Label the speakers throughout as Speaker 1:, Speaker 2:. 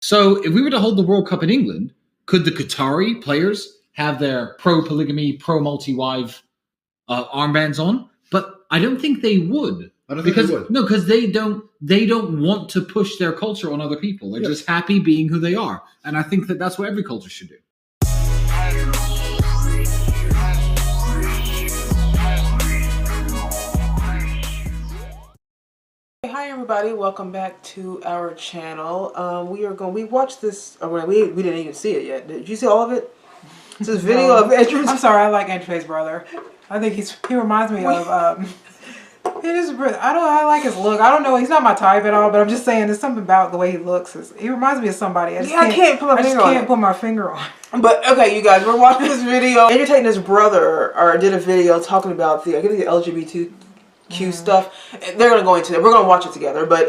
Speaker 1: So if we were to hold the World Cup in England, could the Qatari players have their pro-polygamy, pro-multi-wife armbands on? But I don't think they would.
Speaker 2: I don't think they would.
Speaker 1: No, because they don't want to push their culture on other people. They're just happy being who they are. And I think that that's what every culture should do.
Speaker 3: Hi everybody, welcome back to our channel. We watched this, we didn't even see it yet. Did you see all of it? It's this video of Andrew's.
Speaker 4: I'm sorry, I like Andrew's brother. I think he reminds me of I like his look. I don't know, he's not my type at all, but I'm just saying there's something about the way he looks. He reminds me of somebody. I can't put my finger on.
Speaker 3: But okay, you guys, we're watching this video. Andrew Tate and his brother did a video talking about the LGBTQ stuff. They're gonna go into it. We're gonna watch it together. But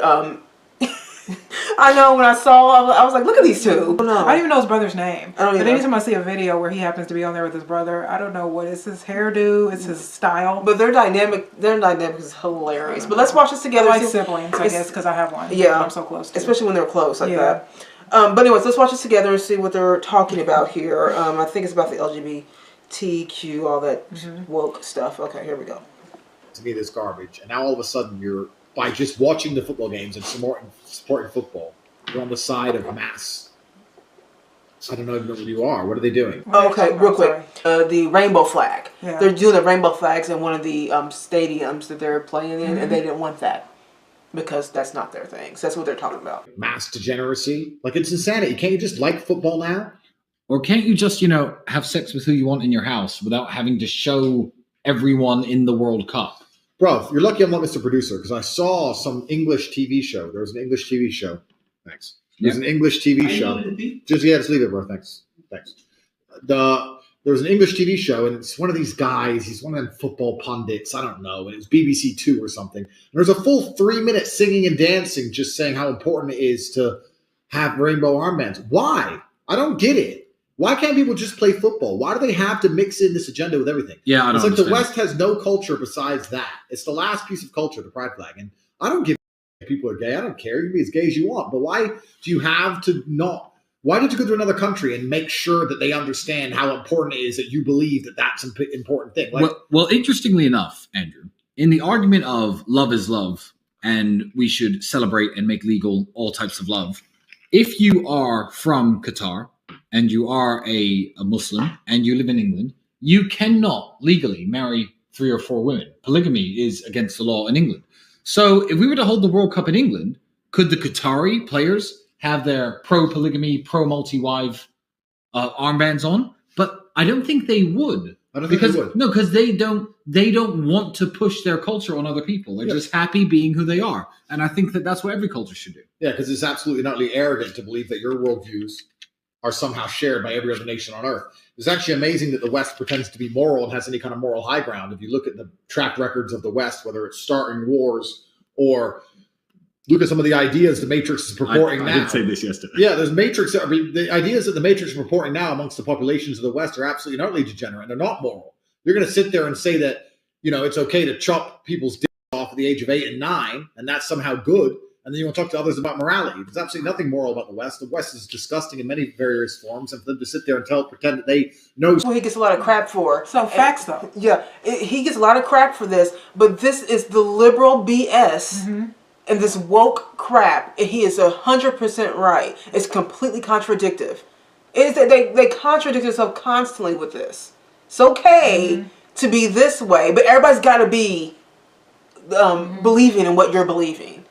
Speaker 3: I know when I saw, I was like, look at these two.
Speaker 4: I don't even know his brother's name.
Speaker 3: But
Speaker 4: anytime I see a video where he happens to be on there with his brother, I don't know what is his hairdo, it's his style.
Speaker 3: But their dynamic is hilarious. But let's watch this together.
Speaker 4: I like siblings, I guess, because I have one.
Speaker 3: Yeah,
Speaker 4: I'm so close to.
Speaker 3: Especially when they're close like that. But anyways, let's watch this together and see what they're talking about here. I think it's about the LGBTQ, all that woke stuff. Okay, here we go.
Speaker 2: To me, this garbage, and now all of a sudden you're, by just watching the football games and supporting football, you're on the side of mass. I don't even know what you are. What are they doing?
Speaker 3: Okay, real quick. The rainbow flag.
Speaker 4: Yeah.
Speaker 3: They're doing the rainbow flags in one of the stadiums that they're playing in, and they didn't want that because that's not their thing. So that's what they're talking about.
Speaker 2: Mass degeneracy. Like, it's insanity. Can't you just like football now?
Speaker 1: Or can't you just, have sex with who you want in your house without having to show everyone in the World Cup?
Speaker 2: Bro, you're lucky I'm not Mr. Producer, because I saw some English TV show. There was an English TV show. Thanks. There's an English TV show. Just leave it, bro. Thanks. There was an English TV show, and it's one of these guys. He's one of them football pundits. I don't know. And it was BBC Two or something. And there's a full 3 minutes singing and dancing, just saying how important it is to have rainbow armbands. Why? I don't get it. Why can't people just play football? Why do they have to mix in this agenda with everything?
Speaker 1: Yeah, I don't
Speaker 2: It's like
Speaker 1: understand.
Speaker 2: the West has no culture besides that. It's the last piece of culture, the pride flag. And I don't give a if people are gay. I don't care. You can be as gay as you want. But why do you have to not? Why don't you go to another country and make sure that they understand how important it is that you believe that that's an important thing? Like,
Speaker 1: well, interestingly enough, Andrew, in the argument of love is love and we should celebrate and make legal all types of love, if you are from Qatar and you are a Muslim and you live in England, you cannot legally marry 3 or 4 women. Polygamy is against the law in England. So if we were to hold the World Cup in England, could the Qatari players have their pro-polygamy, pro-multi-wife armbands on? But I don't think they would.
Speaker 2: I don't think they would.
Speaker 1: No, because they don't want to push their culture on other people. They're just happy being who they are. And I think that that's what every culture should do.
Speaker 2: Yeah, because it's absolutely and utterly arrogant to believe that your worldviews are somehow shared by every other nation on earth. It's actually amazing that the West pretends to be moral and has any kind of moral high ground. If you look at the track records of the West, whether it's starting wars or look at some of the ideas the Matrix is purporting now.
Speaker 1: I did say this yesterday.
Speaker 2: Yeah, there's Matrix. I mean, the ideas that the Matrix is purporting now amongst the populations of the West are absolutely and utterly degenerate. They're not moral. You're going to sit there and say that, it's okay to chop people's dicks off at the age of 8 and 9, and that's somehow good. And then you want to talk to others about morality. There's absolutely nothing moral about the West. The West is disgusting in many various forms, and for them to sit there and pretend that they know.
Speaker 3: Well, he gets a lot of crap for.
Speaker 4: So facts, though.
Speaker 3: Yeah, he gets a lot of crap for this, but this is the liberal BS and this woke crap. And he is 100% right. It's completely contradictive. It is that they contradict themselves constantly with this. It's okay to be this way, but everybody's got to be believing in what you're believing.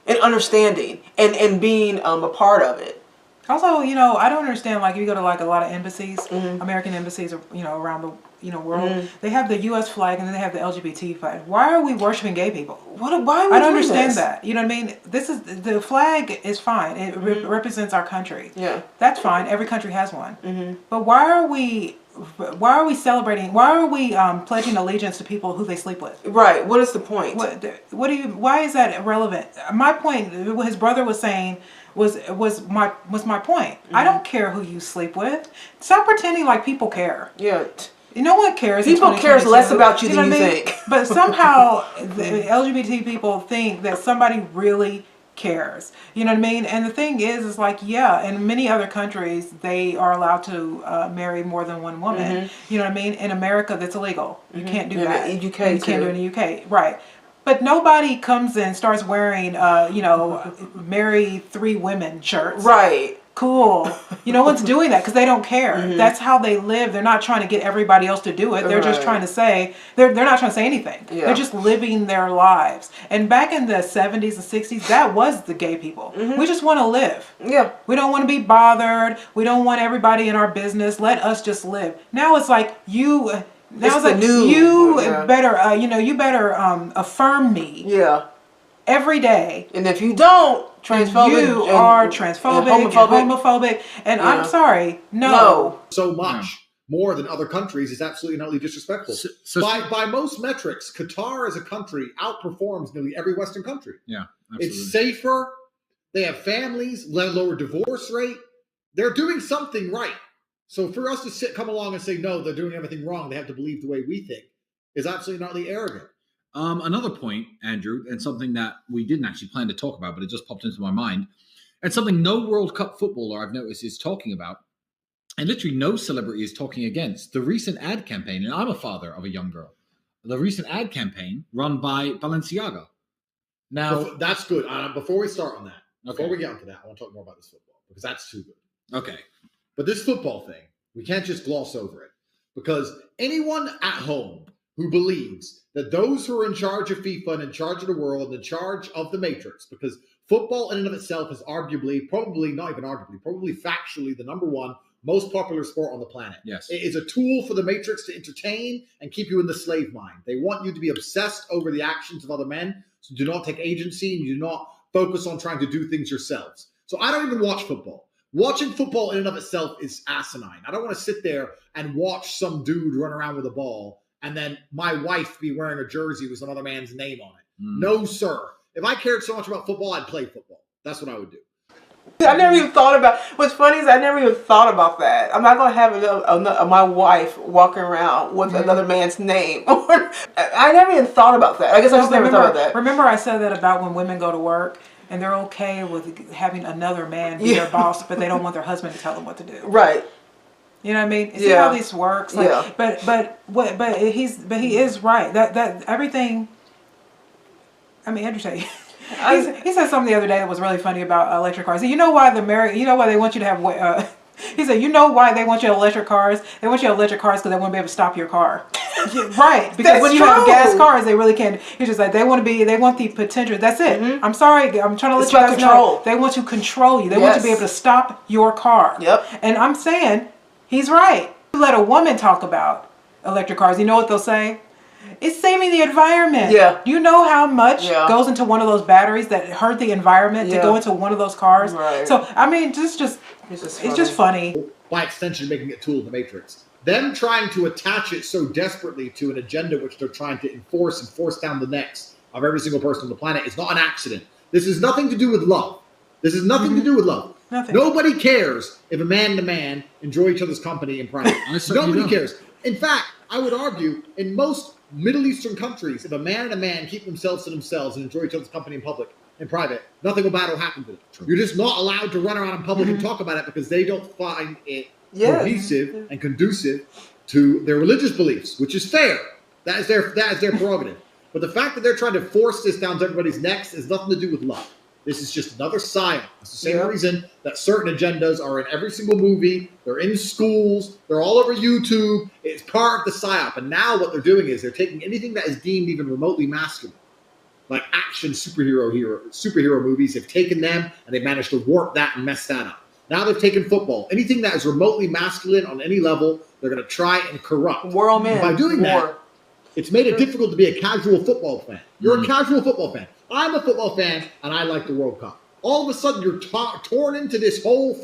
Speaker 3: And understanding and being a part of it.
Speaker 4: Also, I don't understand, like, if you go to, like, a lot of embassies, American embassies, around the, world, they have the U.S. flag and then they have the LGBT flag. Why are we worshiping gay people?
Speaker 3: Why are we
Speaker 4: I don't understand
Speaker 3: this?
Speaker 4: that. You know what I mean? The flag is fine. It represents our country.
Speaker 3: Yeah. That's
Speaker 4: fine. Every country has one. But why are we celebrating? Why are we pledging allegiance to people who they sleep with?
Speaker 3: Right. What is the point?
Speaker 4: Why is that irrelevant? My point, what his brother was saying was my point. I don't care who you sleep with. Stop pretending like people care.
Speaker 3: Yeah.
Speaker 4: No one cares.
Speaker 3: People cares less about you than you think.
Speaker 4: But somehow the LGBT people think that somebody really cares. You know what I mean? And the thing is like, yeah, in many other countries, they are allowed to marry more than one woman. You know what I mean? In America, that's illegal. You can't do that.
Speaker 3: In the UK,
Speaker 4: you can't do it in the UK. Right. But nobody comes in, starts wearing, marry 3 women shirts.
Speaker 3: Right.
Speaker 4: Cool. No one's doing that because they don't care. That's how they live. They're not trying to get everybody else to do it. They're just trying to say, they're not trying to say anything. Yeah. They're just living their lives. And back in the 70s and 60s, that was the gay people. We just want to live. Yeah. We don't want to be bothered. We don't want everybody in our business. Let us just live. Now it's like you better affirm me. Yeah. Every day.
Speaker 3: And if you don't,
Speaker 4: you are transphobic and homophobic. And I'm sorry, no.
Speaker 2: So much more than other countries is absolutely and utterly disrespectful. By most metrics, Qatar as a country outperforms nearly every Western country.
Speaker 1: Yeah, absolutely.
Speaker 2: It's safer. They have families, lower divorce rate. They're doing something right. So for us to come along and say, no, they're doing everything wrong, they have to believe the way we think, is absolutely not arrogant.
Speaker 1: Another point, Andrew, and something that we didn't actually plan to talk about, but it just popped into my mind, and something no World Cup footballer I've noticed is talking about, and literally no celebrity is talking against, the recent ad campaign, and I'm a father of a young girl, the recent ad campaign run by Balenciaga. Now,
Speaker 2: that's good. Before we start on that, before we get onto that, I want to talk more about this football, because that's too good.
Speaker 1: Okay.
Speaker 2: But this football thing, we can't just gloss over it, because anyone at home who believes that those who are in charge of FIFA and in charge of the world and in charge of the Matrix, because football in and of itself is probably factually the number one most popular sport on the planet.
Speaker 1: Yes.
Speaker 2: It is a tool for the Matrix to entertain and keep you in the slave mind. They want you to be obsessed over the actions of other men, so do not take agency and you do not focus on trying to do things yourselves. So I don't even watch football. Watching football in and of itself is asinine. I don't want to sit there and watch some dude run around with a ball and then my wife be wearing a jersey with another man's name on it. No, sir. If I cared so much about football, I'd play football. That's what I would do.
Speaker 3: I never even thought about. What's funny is I never even thought about that. I'm not gonna have my wife walking around with another man's name. I never even thought about that. I guess I just never thought about that.
Speaker 4: Remember, I said that about when women go to work and they're okay with having another man be their boss, but they don't want their husband to tell them what to do.
Speaker 3: Right.
Speaker 4: You know what I mean? See how this works. Like, but he is right. That everything. I mean, Andrew said. He said something the other day that was really funny about electric cars. You know why they want you to have. He said, you know why they want you electric cars? They want you electric cars because they want to be able to stop your car. Right. Because when you have gas cars, they really can't. He's just like, they want the potential. That's it. I'm sorry. I'm trying to let you guys know. They want to control you. They want to be able to stop your car. Yep. And I'm saying, he's right. You let a woman talk about electric cars, you know what they'll say? It's saving the environment. Yeah. Do you know how much goes into one of those batteries that hurt the environment to go into one of those cars? Right. So, I mean, it's just funny.
Speaker 2: By extension, making it a tool of the Matrix. Them trying to attach it so desperately to an agenda which they're trying to enforce and force down the necks of every single person on the planet is not an accident. This has nothing to do with love. This has nothing to do with love. Nothing. Nobody cares if a man and a man enjoy each other's company in private. Nobody cares. In fact, I would argue in most Middle Eastern countries, if a man and a man keep themselves to themselves and enjoy each other's company in private, nothing bad will happen to them. True. You're just not allowed to run around in public and talk about it because they don't find it cohesive and conducive to their religious beliefs, which is fair. That is their prerogative. But the fact that they're trying to force this down to everybody's necks has nothing to do with love. This is just another psyop. It's the same reason that certain agendas are in every single movie. They're in schools. They're all over YouTube. It's part of the psyop. And now what they're doing is they're taking anything that is deemed even remotely masculine, like action superhero movies. They've taken them and they've managed to warp that and mess that up. Now they've taken football. Anything that is remotely masculine on any level, they're going to try and corrupt.
Speaker 3: World man.
Speaker 2: By doing that, it's made it difficult to be a casual football fan. You're a casual football fan. I'm a football fan, and I like the World Cup. All of a sudden, you're torn into this whole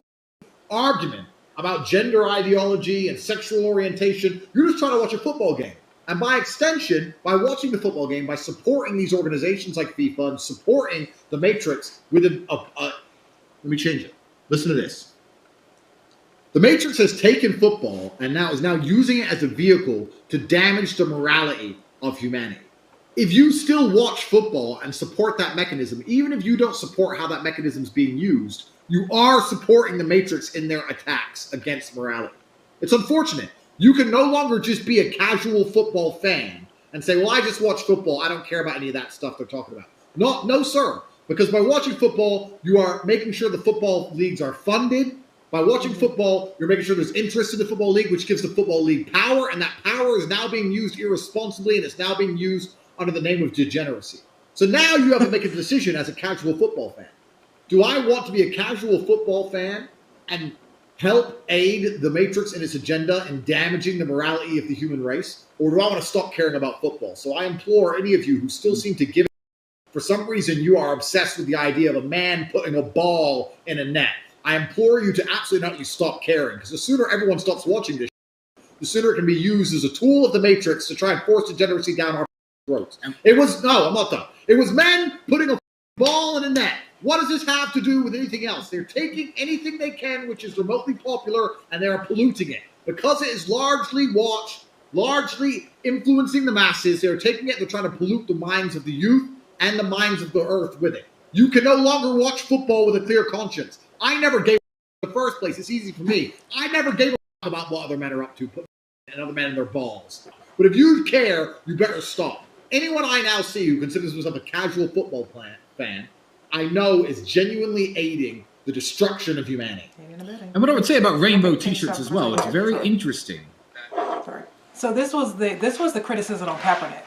Speaker 2: argument about gender ideology and sexual orientation. You're just trying to watch a football game. And by extension, by watching the football game, by supporting these organizations like FIFA and supporting the Matrix with let me change it. Listen to this. The Matrix has taken football and is now using it as a vehicle to damage the morality of humanity. if you still watch football and support that mechanism, even if you don't support how that mechanism is being used, you are supporting the Matrix in their attacks against morality. It's unfortunate. You can no longer just be a casual football fan and say, well, I just watch football. I don't care about any of that stuff they're talking about. No, sir. Because by watching football, you are making sure the football leagues are funded. By watching football, you're making sure there's interest in the football league, which gives the football league power, and that power is now being used irresponsibly, and it's now being used under the name of degeneracy. So now you have to make a decision as a casual football fan. Do I want to be a casual football fan and help aid the Matrix in its agenda in damaging the morality of the human race? Or do I want to stop caring about football? So I implore any of you who still seem to give it, for some reason you are obsessed with the idea of a man putting a ball in a net. I implore you to absolutely not stop caring, because the sooner everyone stops watching this, the sooner it can be used as a tool of the Matrix to try and force degeneracy down our throats. I'm not done. It was men putting a ball in a net. What does this have to do with anything else? They're taking anything they can, which is remotely popular, and they're polluting it. Because it is largely watched, largely influencing the masses, they're taking it, they're trying to pollute the minds of the youth and the minds of the earth with it. You can no longer watch football with a clear conscience. I never gave a in the first place. It's easy for me. I never gave a about what other men are up to, put another man in their balls. But if you care, you better stop. Anyone I now see who considers himself a casual football fan, I know is genuinely aiding the destruction of humanity.
Speaker 1: And what I would say about rainbow t-shirts as well, it's very interesting.
Speaker 4: Sorry. So this was the criticism on Kaepernick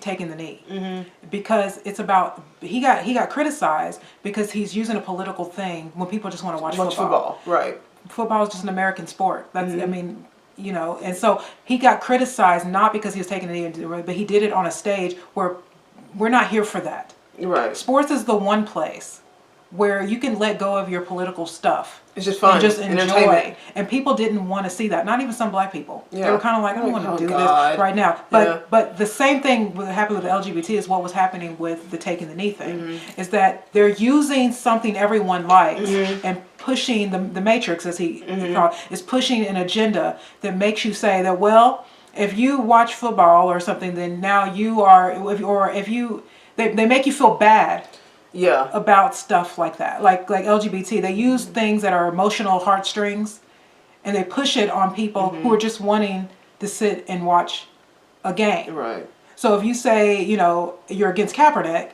Speaker 4: taking the knee, because it's about he got criticized because he's using a political thing when people just want to watch football.
Speaker 3: Right.
Speaker 4: Football is just an American sport. That's I mean, you know, and so he got criticized not because he was taking the knee, but he did it on a stage where we're not here for that.
Speaker 3: Right.
Speaker 4: Sports is the one place where you can let go of your political stuff.
Speaker 3: It's just fun.
Speaker 4: And just enjoy. And people didn't want to see that. Not even some black people. Yeah. They were kind of like, I don't want to do this right now. But the same thing happened with the LGBT is what was happening with the taking the knee thing. Is that they're using something everyone likes and pushing the Matrix, as he called it, is pushing an agenda that makes you say that, well, if you watch football or something, then now you are, they make you feel bad.
Speaker 3: Yeah.
Speaker 4: About stuff like that, like LGBT, they use things that are emotional heartstrings, and they push it on people who are just wanting to sit and watch a game.
Speaker 3: Right.
Speaker 4: So if you say, you know, you're against Kaepernick,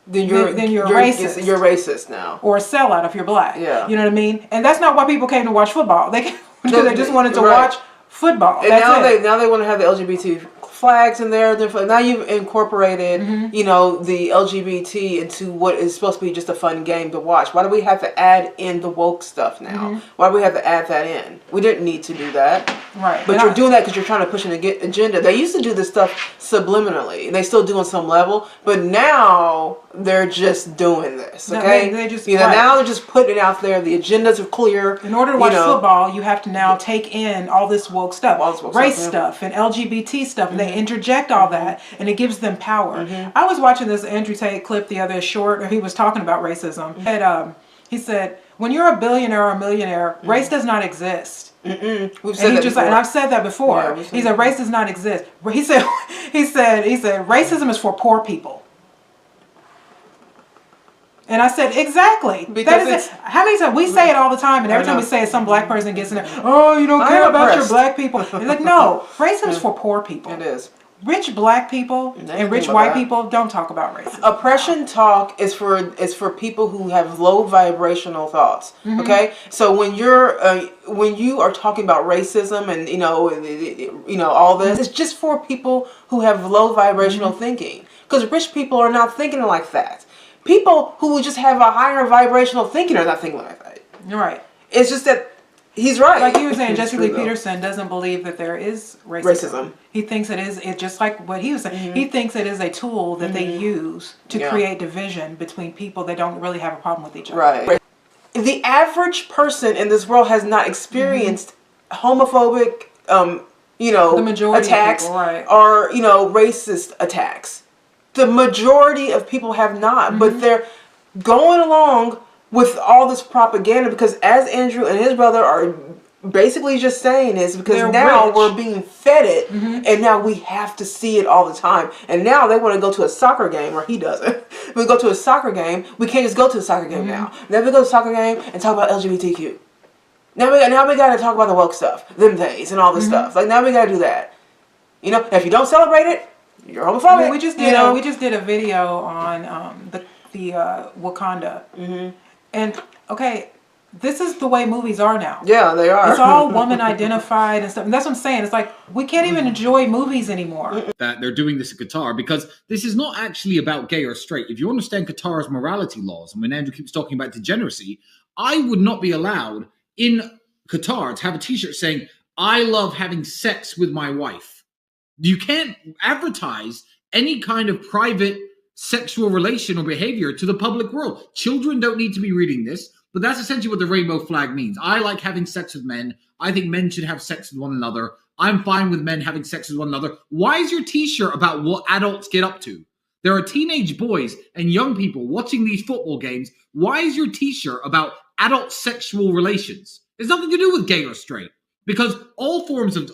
Speaker 4: then you're racist.
Speaker 3: You're racist now,
Speaker 4: or a sellout if you're black.
Speaker 3: Yeah.
Speaker 4: You know what I mean? And that's not why people came to watch football. They just wanted to watch football.
Speaker 3: And now they want to have the LGBT flags in there. Now you've incorporated, you know, the LGBT into what is supposed to be just a fun game to watch. Why do we have to add in the woke stuff now? Why do we have to add that in? We didn't need to do that.
Speaker 4: Right.
Speaker 3: But you're doing that because you're trying to push an agenda. They used to do this stuff subliminally, and they still do on some level. But now they're just doing this. Okay.
Speaker 4: No, they just,
Speaker 3: now they're just putting it out there. The agendas are clear.
Speaker 4: In order to watch football, you have to now take in all this woke stuff, race stuff, and LGBT stuff. And they interject all that, and it gives them power. I was watching this Andrew Tate clip the other short, where he was talking about racism. And he said, when you're a billionaire or a millionaire, race does not exist.
Speaker 3: We've said that before.
Speaker 4: And I've said that before. He said race does not exist. He said racism is for poor people. And I said, exactly. Because that is how many times we say it all the time, and every time we say it, some black person gets in there, oh, you don't care about your black people. It's like, no, racism is for poor people.
Speaker 3: It is.
Speaker 4: Rich black people and rich white people don't talk about racism.
Speaker 3: Oppression talk is for people who have low vibrational thoughts. Okay, so when you are talking about racism and you know all this, it's just for people who have low vibrational thinking. Because rich people are not thinking like that. People who just have a higher vibrational thinking are not thinking like that.
Speaker 4: You're right.
Speaker 3: It's just that he's right.
Speaker 4: Like you were saying, Jesse Lee Peterson doesn't believe that there is racism. He thinks it's just like what he was saying. He thinks it is a tool that they use to create division between people that don't really have a problem with each other.
Speaker 3: Right. The average person in this world has not experienced homophobic,
Speaker 4: the majority
Speaker 3: attacks
Speaker 4: of people, right.
Speaker 3: or racist attacks. The majority of people have not, but they're going along with all this propaganda because as Andrew and his brother are basically just saying is because
Speaker 4: They're
Speaker 3: now
Speaker 4: rich.
Speaker 3: we're being fed it, and now we have to see it all the time. And now they want to go to a soccer game, or he doesn't. We go to a soccer game. We can't just go to a soccer game now. Now we go to a soccer game and talk about LGBTQ. Now we got to talk about the woke stuff, them days, and all this stuff. Like now we got to do that. You know, if you don't celebrate it, you're homophobic.
Speaker 4: Well, we just did a video on the Wakanda, and okay, this is the way movies are now.
Speaker 3: Yeah, they are.
Speaker 4: It's all woman identified and stuff. And that's what I'm saying. It's like we can't even enjoy movies anymore.
Speaker 1: That they're doing this in Qatar because this is not actually about gay or straight. If you understand Qatar's morality laws, and when Andrew keeps talking about degeneracy, I would not be allowed in Qatar to have a T-shirt saying "I love having sex with my wife." You can't advertise any kind of private sexual relation or behavior to the public world. Children don't need to be reading this. But that's essentially what the rainbow flag means. I like having sex with men. I think men should have sex with one another. I'm fine with men having sex with one another. Why is your T-shirt about what adults get up to? There are teenage boys and young people watching these football games. Why is your T-shirt about adult sexual relations? It's nothing to do with gay or straight, because all forms of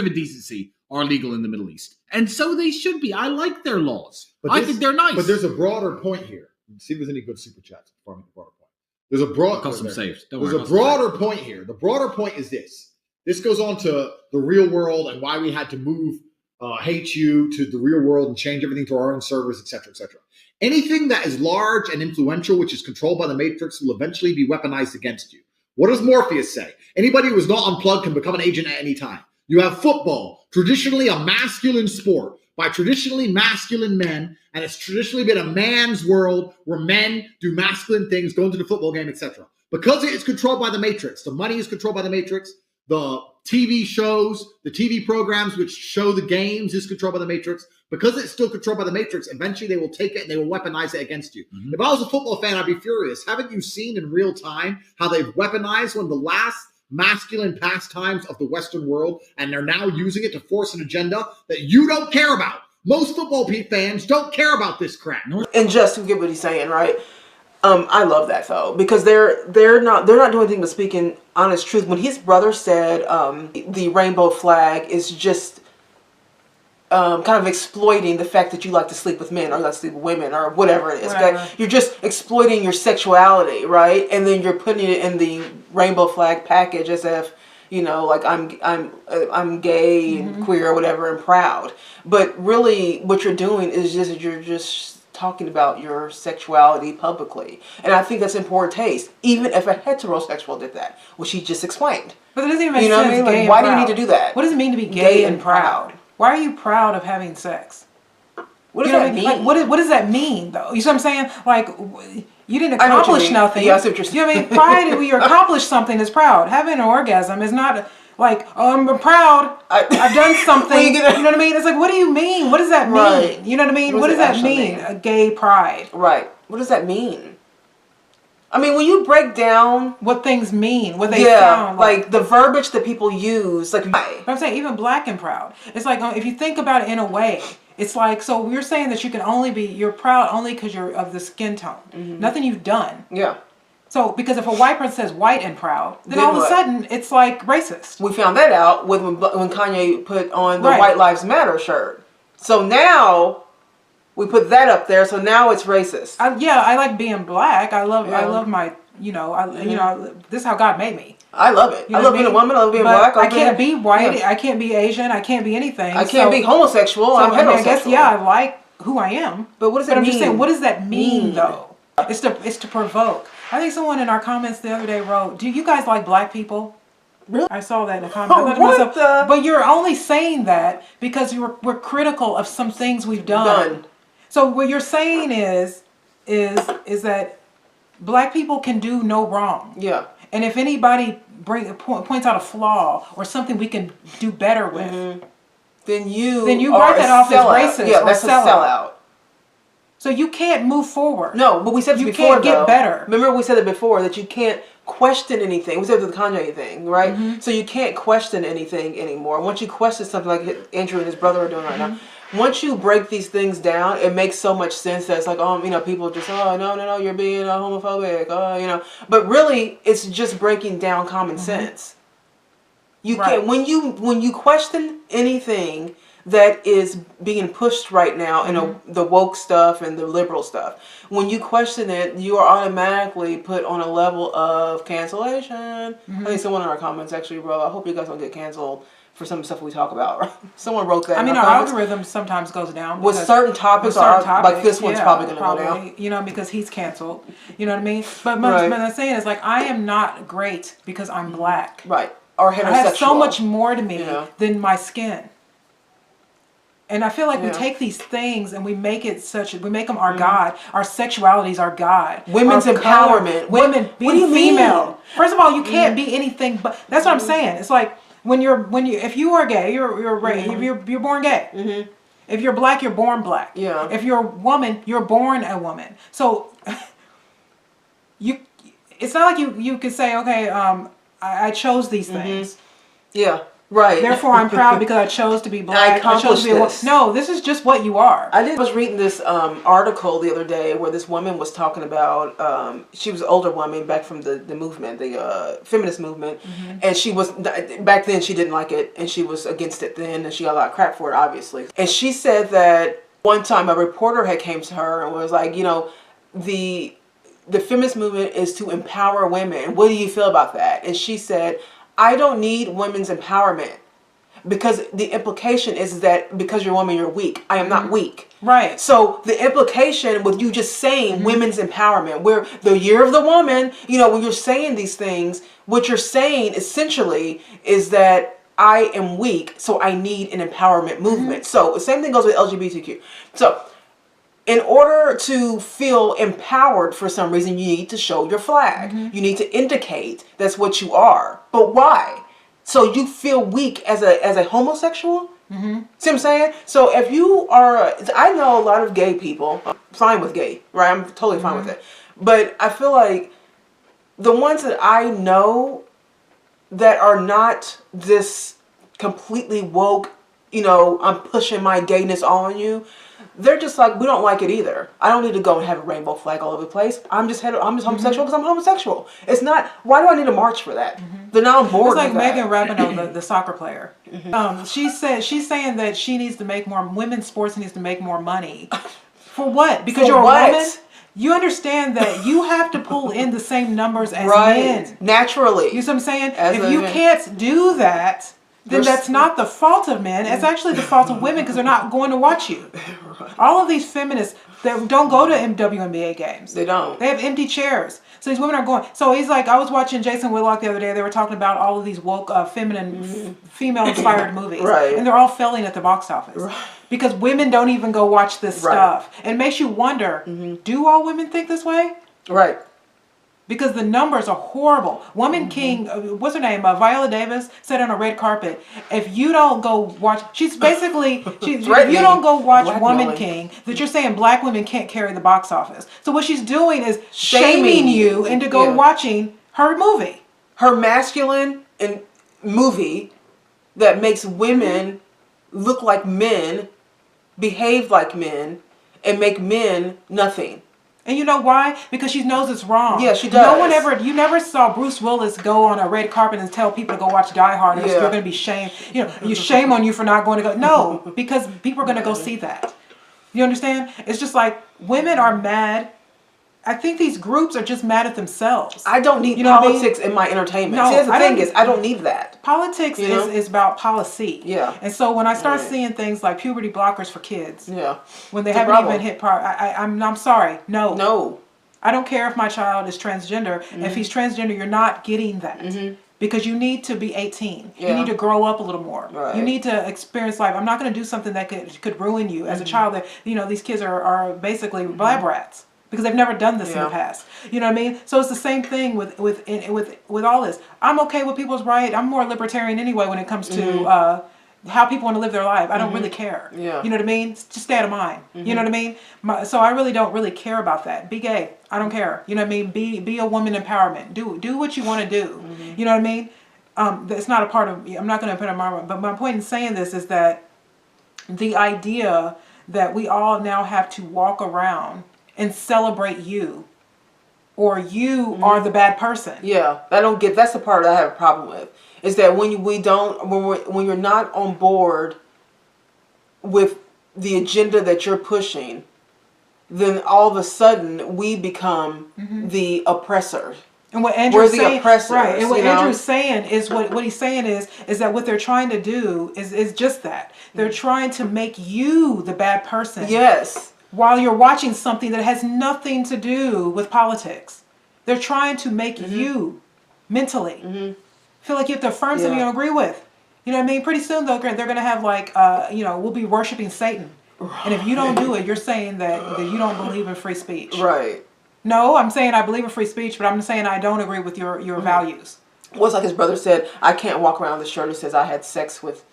Speaker 1: indecency are legal in the Middle East, and so they should be. I like their laws. I think they're nice.
Speaker 2: But there's a broader point here. See if there's any good super chats before I make the broader point. There's a broad
Speaker 1: custom saves.
Speaker 2: There's a broader point here. The broader point is this. This goes on to the real world and why we had to move HU to the real world and change everything to our own servers, etc., etc. Anything that is large and influential, which is controlled by the Matrix, will eventually be weaponized against you. What does Morpheus say? Anybody who is not unplugged can become an agent at any time. You have football, traditionally a masculine sport, by traditionally masculine men, and it's traditionally been a man's world where men do masculine things, go into the football game, etc. Because it is controlled by the Matrix, the money is controlled by the Matrix, the TV shows, the TV programs which show the games is controlled by the Matrix. Because it's still controlled by the Matrix, eventually they will take it and they will weaponize it against you. If I was a football fan, I'd be furious. Haven't you seen in real time how they've weaponized one of the last masculine pastimes of the Western world, and they're now using it to force an agenda that you don't care about? Most football fans don't care about this crap.
Speaker 3: And just to get what he's saying, right? I love that though, because they're not doing anything but speaking honest truth. When his brother said the rainbow flag is just kind of exploiting the fact that you like to sleep with men or you like to sleep with women or whatever it is. Okay? You're just exploiting your sexuality, right? And then you're putting it in the rainbow flag package as if, you know, like I'm gay and queer or whatever and proud. But really what you're doing is you're just talking about your sexuality publicly. And I think that's in poor taste, even if a heterosexual did that, which he just explained.
Speaker 4: But it doesn't even make
Speaker 3: You know
Speaker 4: sense.
Speaker 3: what I mean? Like, why do you need to do that?
Speaker 4: What does it mean to be gay and proud? Why are you proud of having sex?
Speaker 3: What does that mean?
Speaker 4: Like, what does that mean, though? You see what I'm saying? Like, you didn't accomplish nothing.
Speaker 3: Yeah, I see what you're saying.
Speaker 4: You know what I mean? Pride, when you accomplish something, is proud. Having an orgasm is not like, oh, I'm proud. I've done something. You know what I mean? It's like, what do you mean? What does that mean?
Speaker 3: Right.
Speaker 4: You know what I mean? What does that mean? A gay pride.
Speaker 3: Right. What does that mean? I mean, when you break down
Speaker 4: what things mean, what they sound
Speaker 3: like the verbiage that people use, like.
Speaker 4: But I'm saying even black and proud. It's like if you think about it in a way, it's like, so we're saying that you're proud only because you're of the skin tone, nothing you've done.
Speaker 3: Yeah.
Speaker 4: So because if a white person says white and proud, then all of a sudden it's like racist.
Speaker 3: We found that out when Kanye put on the White Lives Matter shirt. So now we put that up there, so now it's racist.
Speaker 4: I like being black. I love my, this is how God made me.
Speaker 3: I love it. I love being a woman. I love being black.
Speaker 4: I can't be white. Yeah. I can't be Asian. I can't be anything.
Speaker 3: I can't be homosexual.
Speaker 4: So,
Speaker 3: I'm heterosexual.
Speaker 4: I guess, I like who I am.
Speaker 3: But what does that mean?
Speaker 4: I'm just saying, what does that mean, though? It's to provoke. I think someone in our comments the other day wrote, do you guys like black people?
Speaker 3: Really?
Speaker 4: I saw that in the comments. But you're only saying that because we're critical of some things we've done. So what you're saying is that black people can do no wrong.
Speaker 3: Yeah.
Speaker 4: And if anybody points out a flaw or something we can do better with,
Speaker 3: then you
Speaker 4: write that off as racist.
Speaker 3: Yeah, that's a sellout.
Speaker 4: So you can't move forward.
Speaker 3: No, but we said this before.
Speaker 4: You can't get better.
Speaker 3: Remember we said it before that you can't question anything. We said it with the Kanye thing, right? So you can't question anything anymore. Once you question something like Andrew and his brother are doing right now, once you break these things down, it makes so much sense that it's like, people just, no, you're being homophobic, but really it's just breaking down common sense. You can't, when you question anything that is being pushed right now in the woke stuff and the liberal stuff, when you question it, you are automatically put on a level of cancellation. I think someone in our comments actually wrote, I hope you guys don't get canceled for some stuff we talk about. Right? Someone wrote that.
Speaker 4: I mean, our algorithm sometimes goes down
Speaker 3: with certain topics. Like this one's probably going to go down.
Speaker 4: Because he's canceled. You know what I mean? But what I'm saying is, like, I am not great because I'm black.
Speaker 3: Right. Or heterosexual.
Speaker 4: I have so much more to me than my skin. And I feel like we take these things and we make them our God. Our sexuality is our God.
Speaker 3: Women's empowerment.
Speaker 4: Women being female. Mean? First of all, you can't be anything but. That's what I'm saying. It's like if you are gay, you're born gay. If you're black, you're born black.
Speaker 3: Yeah.
Speaker 4: If you're a woman, you're born a woman. So it's not like you can say, okay, I chose these things.
Speaker 3: Yeah. Right.
Speaker 4: Therefore, I'm proud because I chose to be black. I chose to be a woman. No, this is just what you are.
Speaker 3: I was reading this article the other day where this woman was talking about. She was an older woman back from the movement, the feminist movement, and she was back then. She didn't like it, and she was against it then, and she got a lot of crap for it, obviously. And she said that one time a reporter had came to her and was like, the feminist movement is to empower women. What do you feel about that? And she said, I don't need women's empowerment because the implication is that because you're a woman, you're weak. I am not weak.
Speaker 4: Right.
Speaker 3: So the implication with you just saying women's empowerment, where the year of the woman, when you're saying these things, what you're saying essentially is that I am weak, so I need an empowerment movement. So the same thing goes with LGBTQ. So in order to feel empowered for some reason, you need to show your flag. You need to indicate that's what you are. But why? So you feel weak as a homosexual? See what I'm saying? So if you are, I know a lot of gay people, I'm fine with gay, right? I'm totally fine with it. But I feel like the ones that I know that are not this completely woke, I'm pushing my gayness on you, they're just like, we don't like it either. I don't need to go and have a rainbow flag all over the place. I'm just homosexual because I'm homosexual. It's not, why do I need to march for that? Then now I'm bored.
Speaker 4: It's like Megan Rapinoe, the soccer player. She's saying that she needs to make more, women's sports needs to make more money. For what? Because you're a woman? You understand that you have to pull in the same numbers as men.
Speaker 3: Naturally.
Speaker 4: You see what I'm saying? If you can't do that, then that's not the fault of men. It's actually the fault of women because they're not going to watch you. All of these feminists that don't go to WNBA games.
Speaker 3: They don't.
Speaker 4: They have empty chairs. So these women are going. So he's like, I was watching Jason Whitlock the other day. They were talking about all of these woke, feminine, female-inspired movies.
Speaker 3: Right.
Speaker 4: And they're all failing at the box office. Right. Because women don't even go watch this stuff. And it makes you wonder, do all women think this way?
Speaker 3: Right.
Speaker 4: Because the numbers are horrible. Woman King, what's her name? Viola Davis said on a red carpet, if you don't go watch, she's basically, if you don't go watch Woman King, that you're saying black women can't carry the box office. So what she's doing is shaming you into go watching her movie.
Speaker 3: Her masculine movie that makes women look like men, behave like men, and make men nothing.
Speaker 4: And you know why? Because she knows it's wrong.
Speaker 3: Yeah, she does.
Speaker 4: You never saw Bruce Willis go on a red carpet and tell people to go watch Die Hard. You're going to be shamed. Shame on you for not going to go. No, because people are going to go see that. You understand? It's just like women are mad. I think these groups are just mad at themselves.
Speaker 3: I don't need politics in my entertainment.
Speaker 4: No,
Speaker 3: see, the thing is, I don't need that.
Speaker 4: Politics is about policy.
Speaker 3: Yeah.
Speaker 4: And so when I start seeing things like puberty blockers for kids, when they
Speaker 3: it's
Speaker 4: haven't even hit I'm sorry. No.
Speaker 3: No.
Speaker 4: I don't care if my child is transgender. If he's transgender, you're not getting that. Because you need to be 18. You need to grow up a little more.
Speaker 3: Right.
Speaker 4: You need to experience life. I'm not going to do something that could ruin you as a child. That these kids are basically lab rats. Because they've never done this in the past. You know what I mean? So it's the same thing with all this. I'm okay with people's right. I'm more libertarian anyway when it comes to how people want to live their life. I don't really care.
Speaker 3: Yeah.
Speaker 4: You know what I mean? Just stay out of mine. You know what I mean? So I really don't really care about that. Be gay. I don't care. You know what I mean? Be a woman empowerment. Do what you want to do. You know what I mean? It's not a part of. I'm not going to put it on my. But my point in saying this is that the idea that we all now have to walk around and celebrate you, or you are the bad person.
Speaker 3: Yeah, that's the part I have a problem with. Is that when you're not on board with the agenda that you're pushing, then all of a sudden we become the oppressor.
Speaker 4: And what Andrew's saying,
Speaker 3: oppressors,
Speaker 4: right? And what Andrew's saying is what he's saying is that what they're trying to do is just that. They're trying to make you the bad person.
Speaker 3: Yes.
Speaker 4: While you're watching something that has nothing to do with politics, they're trying to make you mentally feel like you have to affirm something you don't agree with. You know what I mean? Pretty soon they're going to have like we'll be worshiping Satan, and if you don't do it, you're saying that you don't believe in free speech.
Speaker 3: Right.
Speaker 4: No, I'm saying I believe in free speech, but I'm saying I don't agree with your values.
Speaker 3: Well, it's like his brother said, I can't walk around with a shirt that says I had sex with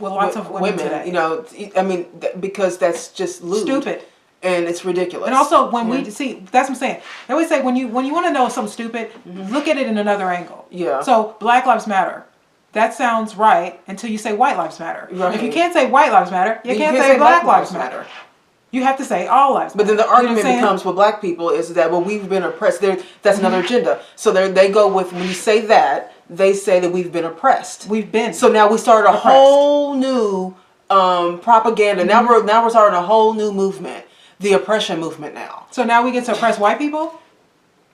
Speaker 4: lots of women today.
Speaker 3: You know, I mean, because that's just lewd.
Speaker 4: Stupid.
Speaker 3: And it's ridiculous.
Speaker 4: And also, when we see, that's what I'm saying. They always say when you want to know something stupid, look at it in another angle.
Speaker 3: Yeah.
Speaker 4: So Black Lives Matter. That sounds right until you say White Lives Matter.
Speaker 3: Right.
Speaker 4: If you can't say White Lives Matter, you can't say Black Lives Matter. You have to say all lives matter.
Speaker 3: But then the argument becomes with black people is that, well, we've been oppressed. That's another agenda. So they go with, when you say that, they say that we've been oppressed.
Speaker 4: We've been.
Speaker 3: So now we start a whole new propaganda. Now we're starting a whole new movement, the oppression movement now.
Speaker 4: So now we get to oppress white people?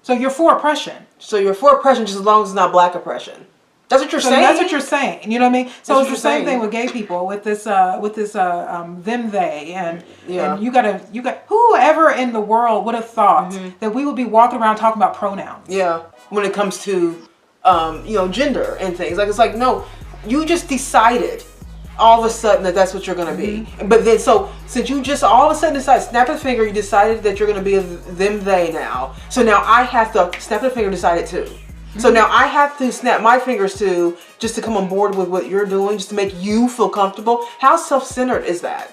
Speaker 4: So you're for oppression.
Speaker 3: So you're for oppression just as long as it's not black oppression. That's what you're saying.
Speaker 4: That's what you're saying. You know what I mean? So it's the same thing with gay people, with this them they and you got whoever in the world would have thought that we would be walking around talking about pronouns.
Speaker 3: Yeah. When it comes to gender and things. Like it's like, no, you just decided all of a sudden that's what you're gonna be. But then so since you just all of a sudden decided, snap a finger, you decided that you're gonna be a them they now. So now I have to snap a finger and decide it too. So now I have to snap my fingers to just to come on board with what you're doing, just to make you feel comfortable. How self-centered is that?